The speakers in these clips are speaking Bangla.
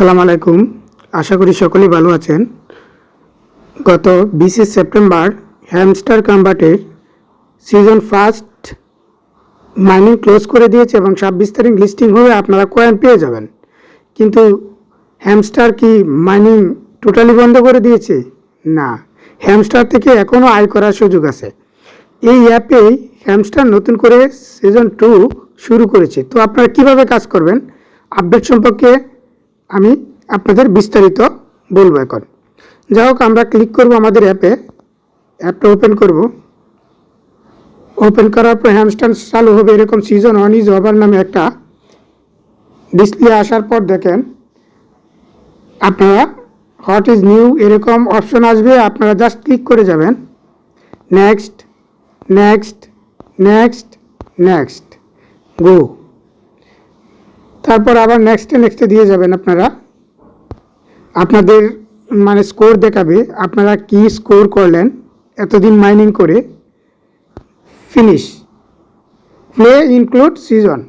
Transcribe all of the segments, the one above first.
আসসালামু আলাইকুম। আশা করি সকলেই ভালো আছেন। গত 20 সেপ্টেম্বর হ্যামস্টার কম্বাটের সিজন ফার্স্ট মাইনিং ক্লোজ করে দিয়েছে এবং 26 তারিখ লিস্টিং হয়ে আপনারা কয়েন পেয়ে যাবেন। কিন্তু হ্যামস্টার কি মাইনিং টোটালি বন্ধ করে দিয়েছে? না, হ্যামস্টার থেকে এখনও আয় করার সুযোগ আছে। এই অ্যাপেই হ্যামস্টার নতুন করে সিজন 2 শুরু করেছে। তো আপনারা কিভাবে কাজ করবেন আপডেট সম্পর্কে আমি আপনাদের বিস্তারিত বলবো। এখন যাই হোক, আমরা ক্লিক করব আমাদের অ্যাপটা ওপেন করব। ওপেন করার পর হ্যামস্টার চালু হবে। এরকম সিজন 1 ইজ ওভার নামে একটা ডিসপ্লে আসার পর দেখেন আপনারা হোয়াট ইজ নিউ এরকম অপশন আসবে। আপনারা জাস্ট ক্লিক করে যাবেন নেক্সট নেক্সট নেক্সট নেক্সট গো, তারপর আবার নেক্সটে দিয়ে যাবেন। আপনাদের স্কোর দেখাবে আপনারা কি স্কোর করলেন এতদিন মাইনিং করে। ফিনিশ প্লে ইনক্লুড সিজন,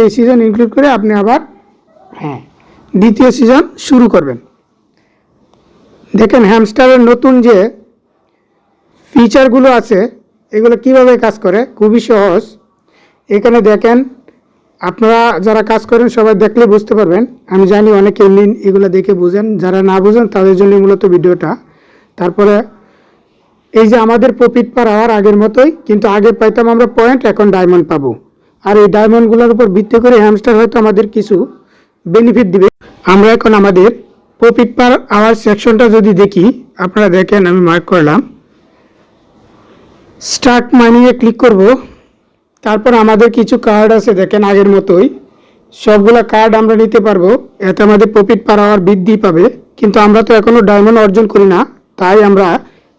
এই সিজন ইনক্লুড করে আপনি আবার দ্বিতীয় সিজন শুরু করবেন। দেখেন হ্যামস্টারের নতুন যে ফিচারগুলো আছে এগুলো কিভাবে কাজ করে, খুবই সহজ। এখানে দেখেন আপনারা যারা কাজ করেন সবাই দেখলে বুঝতে পারবেন। আমি জানি অনেকে এগুলো দেখে বুঝেন, যারা না বুঝেন তাদের জন্য মূলত ভিডিওটা। তারপরে এই যে আমাদের প্রফিট পার আওয়ার আগের মতোই, কিন্তু আগে পাইতাম আমরা পয়েন্ট, এখন ডায়মন্ড পাবো। আর এই ডায়মন্ডগুলোর উপর ভিত্তি করে হ্যামস্টার হয়তো আমাদের কিছু বেনিফিট দিবে। আমরা এখন আমাদের প্রফিট পার আওয়ার সেকশনটা যদি দেখি, আপনারা দেখেন আমি মার্ক করলাম। স্টার্ট মাইনিংয়ে ক্লিক করব। তারপর আমাদের কিছু কার্ড আছে দেখেন আগের মতোই, সবগুলা কার্ড আমরা নিতে পারবো। এতে আমাদের প্রফিট পার আওয়ার বৃদ্ধি পাবে। কিন্তু আমরা তো এখনও ডায়মন্ড অর্জন করি না, তাই আমরা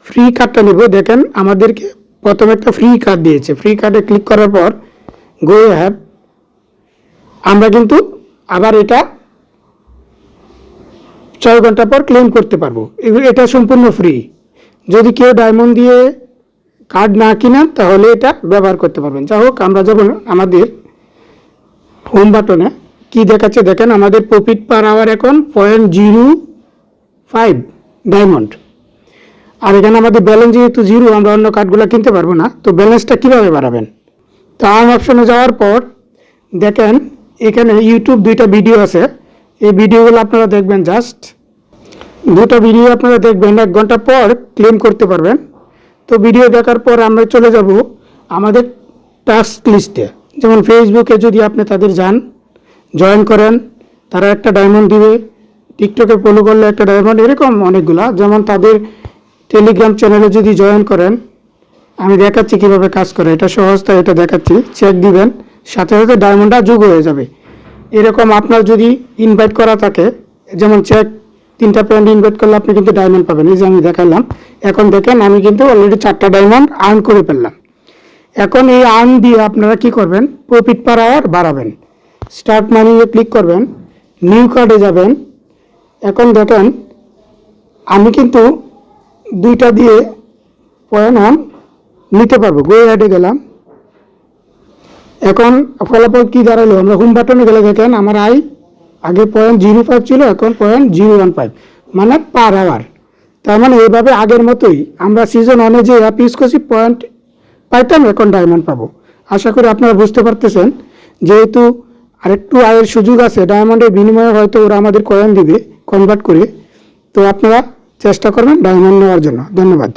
ফ্রি কার্ডটা নেব। দেখেন আমাদেরকে প্রথমে একটা ফ্রি কার্ড দিয়েছে। ফ্রি কার্ডে ক্লিক করার পর গো হ্যাভ, আমরা কিন্তু আবার এটা 4 ঘন্টা পর ক্লেম করতে পারবো। এটা সম্পূর্ণ ফ্রি। যদি কেউ ডায়মন্ড দিয়ে কার্ড না কিনেন তাহলে এটা ব্যবহার করতে পারবেন। যাই হোক, আমরা যখন আমাদের হোম বাটনে কি দেখাচ্ছে দেখেন, আমাদের প্রফিট পার আওয়ার এখন 0.05 ডায়মন্ড। আর এখানে আমাদের ব্যালেন্স যেহেতু 0, আমরা অন্য কার্ডগুলো কিনতে পারবো না। তো ব্যালেন্সটা কীভাবে বাড়াবেন? তো আর্ন অপশনে যাওয়ার পর দেখেন এখানে ইউটিউব 2টা ভিডিও আছে। এই ভিডিওগুলো আপনারা দেখবেন। জাস্ট 2টা ভিডিও আপনারা দেখবেন, 1 ঘন্টা পর ক্লেম করতে পারবেন। তো ভিডিও দেখার পর আমরা চলে যাব আমাদের টাস্ক লিস্টে। যেমন ফেসবুকে যদি আপনি তাদের জয়েন করেন, তারা একটা ডায়মন্ড দিবে। টিকটকে ফলো করলে একটা ডায়মন্ড, এরকম অনেকগুলা। যেমন তাদের টেলিগ্রাম চ্যানেলে যদি জয়েন করেন, আমি দেখাচ্ছি কীভাবে কাজ করে। এটা সহজ, তাই এটা দেখাচ্ছি। চেক দিবেন, সাথে সাথে ডায়মন্ডটা যোগ হয়ে যাবে। এরকম আপনার যদি ইনভাইট করা থাকে, যেমন চেক 3টা পয়েন্ট ইনভাইট করলে আপনি কিন্তু ডায়মন্ড পাবেন। এই যে আমি দেখালাম। এখন দেখেন আমি কিন্তু অলরেডি 4টা ডায়মন্ড আর্ন করে ফেললাম। এখন এই আর্ন দিয়ে আপনারা কি করবেন, প্রফিট পার আওয়ার বাড়াবেন। স্টার্ট মানিয়ে ক্লিক করবেন, নিউ কার্ডে যাবেন। এখন দেখেন আমি কিন্তু 2টা দিয়ে পয়েন্ট অন নিতে পারবো। গো অ্যাডে গেলাম। এখন ফলাফল কি দাঁড়ালো, আমরা হোম বাটনে গেলে দেখেন আমার আগে 0.05 ছিল, এখন 0.015, পার আওয়ার। তার এইভাবে আগের মতোই আমরা সিজন 1 যে অ্যাপ ইউজ করছি পয়েন্ট পাইতাম, এখন ডায়মন্ড পাবো। আশা করি আপনারা বুঝতে পারতেছেন। যেহেতু আরেকটু আয়ের সুযোগ আছে, ডায়মন্ডের বিনিময়ে হয়তো ওরা আমাদের কয়েন দিবে কনভার্ট করে। তো আপনারা চেষ্টা করবেন ডায়মন্ড নেওয়ার জন্য। ধন্যবাদ।